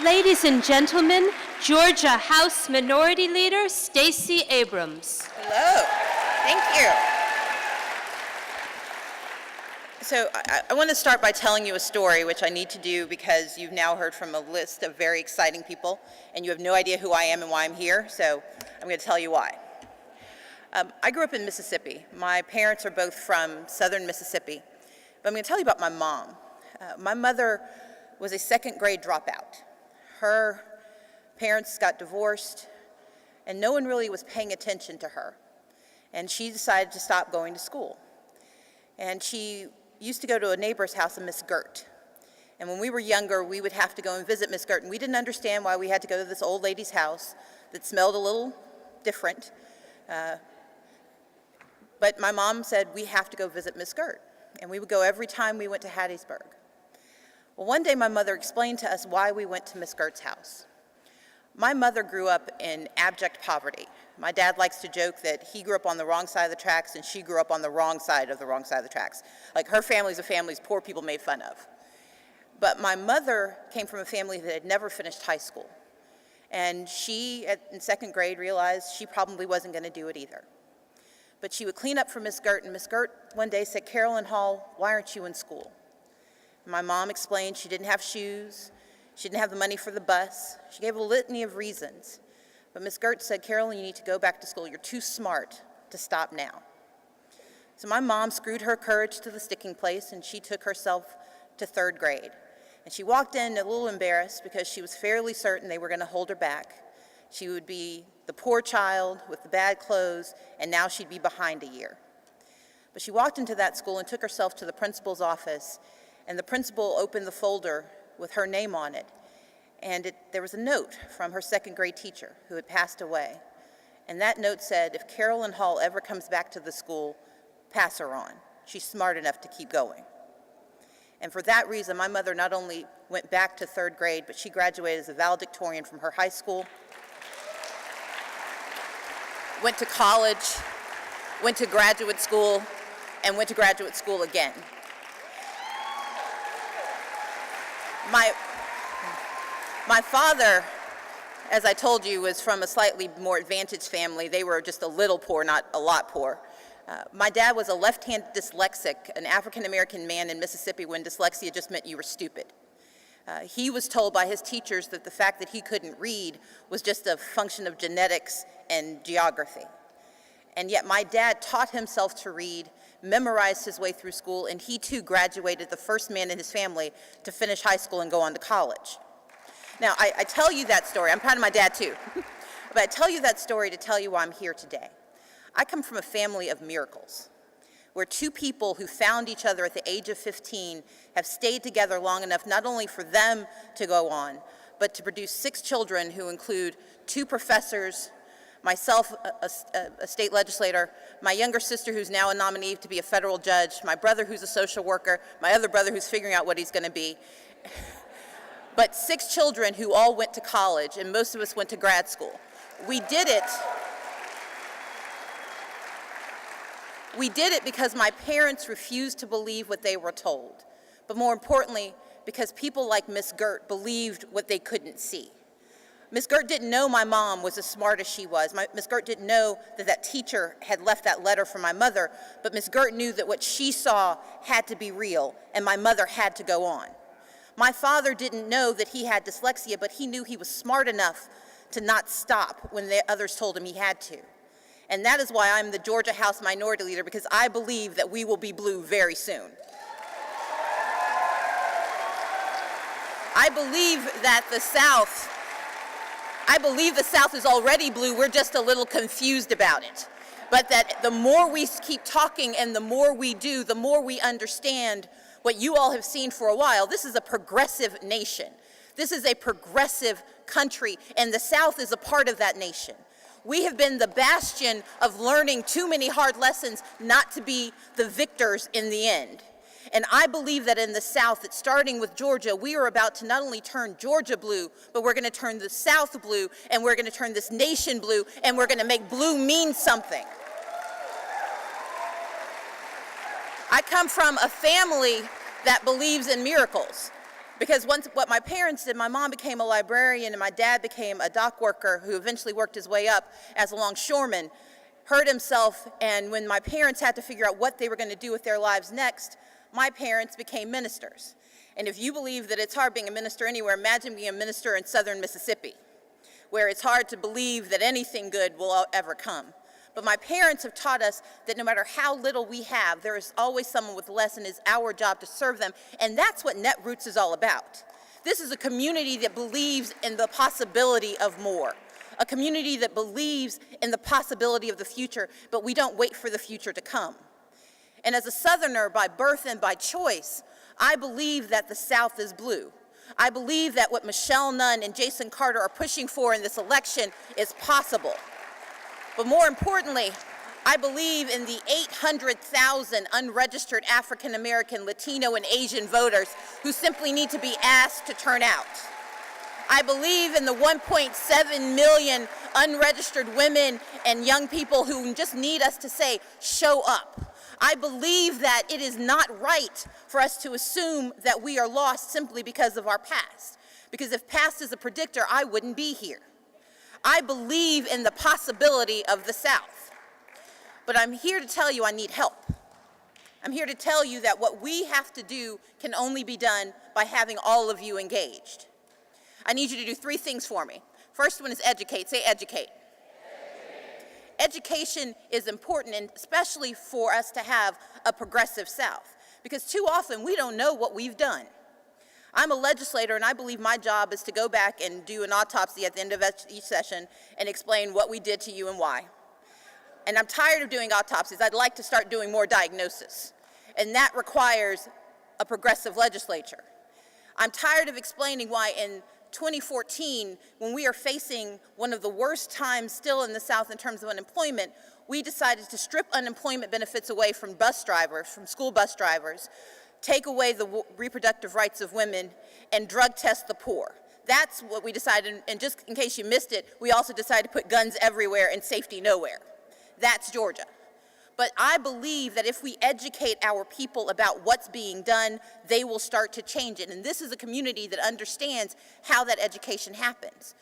Ladies and gentlemen, Georgia House Minority Leader Stacey Abrahms. Hello. Thank you. So I want to start by telling you a story, which I need to do because you've now heard from a list of very exciting people, and you have no idea who I am and why I'm here, so I'm going to tell you why. I grew up in Mississippi. My parents are both from southern Mississippi, but I'm going to tell you about my mom. My mother was a second grade dropout. Her parents got divorced, and no one really was paying attention to her. And she decided to stop going to school. And she used to go to a neighbor's house, a Miss Gert. And when we were younger, we would have to go and visit Miss Gert. And we didn't understand why we had to go to this old lady's house that smelled a little different. But my mom said, we have to go visit Miss Gert. And we would go every time we went to Hattiesburg. Well, one day my mother explained to us why we went to Miss Gert's house. My mother grew up in abject poverty. My dad likes to joke that he grew up on the wrong side of the tracks and she grew up on the wrong side of the tracks. Like her family's a family poor people made fun of. But my mother came from a family that had never finished high school. And she, in second grade, realized she probably wasn't going to do it either. But she would clean up for Miss Gert, and Miss Gert one day said, "Carolyn Hall, why aren't you in school?" My mom explained she didn't have shoes, she didn't have the money for the bus. She gave a litany of reasons. But Miss Gert said, "Carolyn, you need to go back to school. You're too smart to stop now." So my mom screwed her courage to the sticking place, and she took herself to third grade. And she walked in a little embarrassed because she was fairly certain they were going to hold her back. She would be the poor child with the bad clothes, and now she'd be behind a year. But she walked into that school and took herself to the principal's office, and the principal opened the folder with her name on it. And there was a note from her second grade teacher who had passed away. And that note said, "If Carolyn Hall ever comes back to the school, pass her on. She's smart enough to keep going." And for that reason, my mother not only went back to third grade, but she graduated as a valedictorian from her high school, went to college, went to graduate school, and went to graduate school again. My father, as I told you, was from a slightly more advantaged family. They were just a little poor, not a lot poor. My dad was a left-handed dyslexic, an African-American man in Mississippi when dyslexia just meant you were stupid. He was told by his teachers that the fact that he couldn't read was just a function of genetics and geography. And yet my dad taught himself to read, memorized his way through school, and he too graduated, the first man in his family to finish high school and go on to college. Now, I tell you that story, I'm proud of my dad too, but I tell you that story to tell you why I'm here today. I come from a family of miracles, where two people who found each other at the age of 15 have stayed together long enough not only for them to go on, but to produce 6 children who include 2 professors, myself, a state legislator, my younger sister who's now a nominee to be a federal judge, my brother who's a social worker, my other brother who's figuring out what he's going to be. But 6 children who all went to college, and most of us went to grad school. We did it because my parents refused to believe what they were told. But more importantly, because people like Miss Gert believed what they couldn't see. Miss Gert didn't know my mom was as smart as she was. Miss Gert didn't know that that teacher had left that letter for my mother, but Miss Gert knew that what she saw had to be real, and my mother had to go on. My father didn't know that he had dyslexia, but he knew he was smart enough to not stop when the others told him he had to. And that is why I'm the Georgia House Minority Leader, because I believe that we will be blue very soon. I believe the South is already blue, we're just a little confused about it. But that the more we keep talking and the more we do, the more we understand what you all have seen for a while. This is a progressive nation. This is a progressive country, and the South is a part of that nation. We have been the bastion of learning too many hard lessons not to be the victors in the end. And I believe that in the South, that starting with Georgia, we are about to not only turn Georgia blue, but we're going to turn the South blue, and we're going to turn this nation blue, and we're going to make blue mean something. I come from a family that believes in miracles. Because once what my parents did, my mom became a librarian and my dad became a dock worker who eventually worked his way up as a longshoreman, hurt himself, and when my parents had to figure out what they were going to do with their lives next, my parents became ministers. And if you believe that it's hard being a minister anywhere, imagine being a minister in southern Mississippi, where it's hard to believe that anything good will ever come. But my parents have taught us that no matter how little we have, there is always someone with less, and it's our job to serve them. And that's what Netroots is all about. This is a community that believes in the possibility of more. A community that believes in the possibility of the future, but we don't wait for the future to come. And as a Southerner by birth and by choice, I believe that the South is blue. I believe that what Michelle Nunn and Jason Carter are pushing for in this election is possible. But more importantly, I believe in the 800,000 unregistered African American, Latino, and Asian voters who simply need to be asked to turn out. I believe in the 1.7 million unregistered women and young people who just need us to say, show up. I believe that it is not right for us to assume that we are lost simply because of our past. Because if past is a predictor, I wouldn't be here. I believe in the possibility of the South. But I'm here to tell you I need help. I'm here to tell you that what we have to do can only be done by having all of you engaged. I need you to do 3 things for me. First one is educate. Say educate. Education is important, and especially for us to have a progressive South, because too often we don't know what we've done. I'm a legislator, and I believe my job is to go back and do an autopsy at the end of each session and explain what we did to you and why. And I'm tired of doing autopsies. I'd like to start doing more diagnosis, and that requires a progressive legislature. I'm tired of explaining why in 2014, when we are facing one of the worst times still in the South in terms of unemployment, we decided to strip unemployment benefits away from bus drivers, from school bus drivers, take away the reproductive rights of women, and drug test the poor. That's what we decided, and just in case you missed it, we also decided to put guns everywhere and safety nowhere. That's Georgia. But I believe that if we educate our people about what's being done, they will start to change it. And this is a community that understands how that education happens.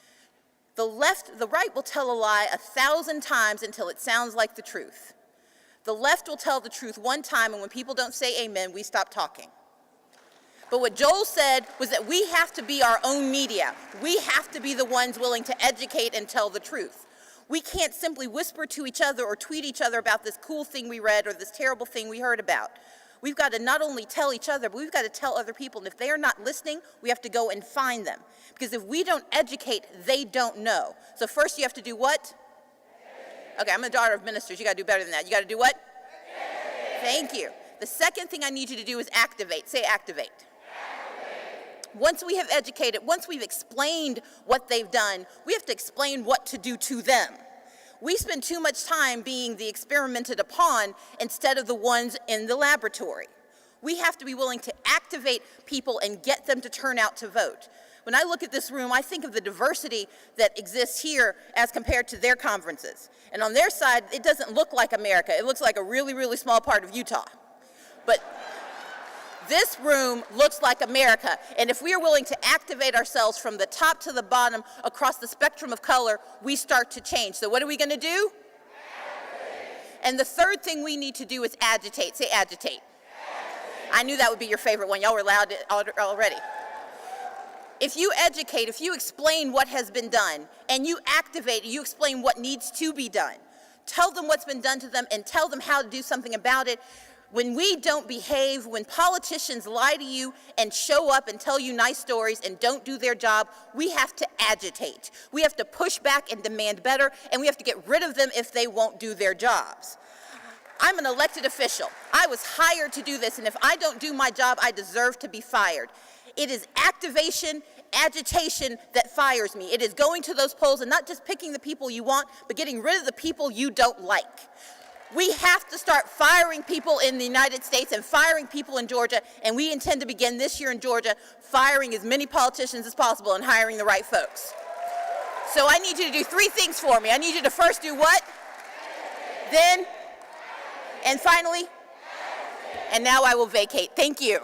The right will tell a lie 1,000 times until it sounds like the truth. The left will tell the truth one time, and when people don't say amen, we stop talking. But what Joel said was that we have to be our own media. We have to be the ones willing to educate and tell the truth. We can't simply whisper to each other or tweet each other about this cool thing we read or this terrible thing we heard about. We've got to not only tell each other, but we've got to tell other people. And if they are not listening, we have to go and find them. Because if we don't educate, they don't know. So first you have to do what? Okay, I'm a daughter of ministers. You got to do better than that. You got to do what? Thank you. The second thing I need you to do is activate. Say activate. Once we have educated, once we've explained what they've done, we have to explain what to do to them. We spend too much time being the experimented upon instead of the ones in the laboratory. We have to be willing to activate people and get them to turn out to vote. When I look at this room, I think of the diversity that exists here as compared to their conferences. And on their side, it doesn't look like America. It looks like a really, really small part of Utah. But this room looks like America, and if we are willing to activate ourselves from the top to the bottom across the spectrum of color, we start to change. So what are we going to do? Agitate. And the third thing we need to do is agitate. Say agitate. Agitate. I knew that would be your favorite one. Y'all were loud already. If you educate, if you explain what has been done, and you activate, you explain what needs to be done, tell them what's been done to them and tell them how to do something about it. When we don't behave, when politicians lie to you and show up and tell you nice stories and don't do their job, we have to agitate. We have to push back and demand better, and we have to get rid of them if they won't do their jobs. I'm an elected official. I was hired to do this, and if I don't do my job, I deserve to be fired. It is activation, agitation that fires me. It is going to those polls and not just picking the people you want, but getting rid of the people you don't like. We have to start firing people in the United States and firing people in Georgia, and we intend to begin this year in Georgia firing as many politicians as possible and hiring the right folks. So I need you to do 3 things for me. I need you to first do what? Then? And finally? And now I will vacate. Thank you.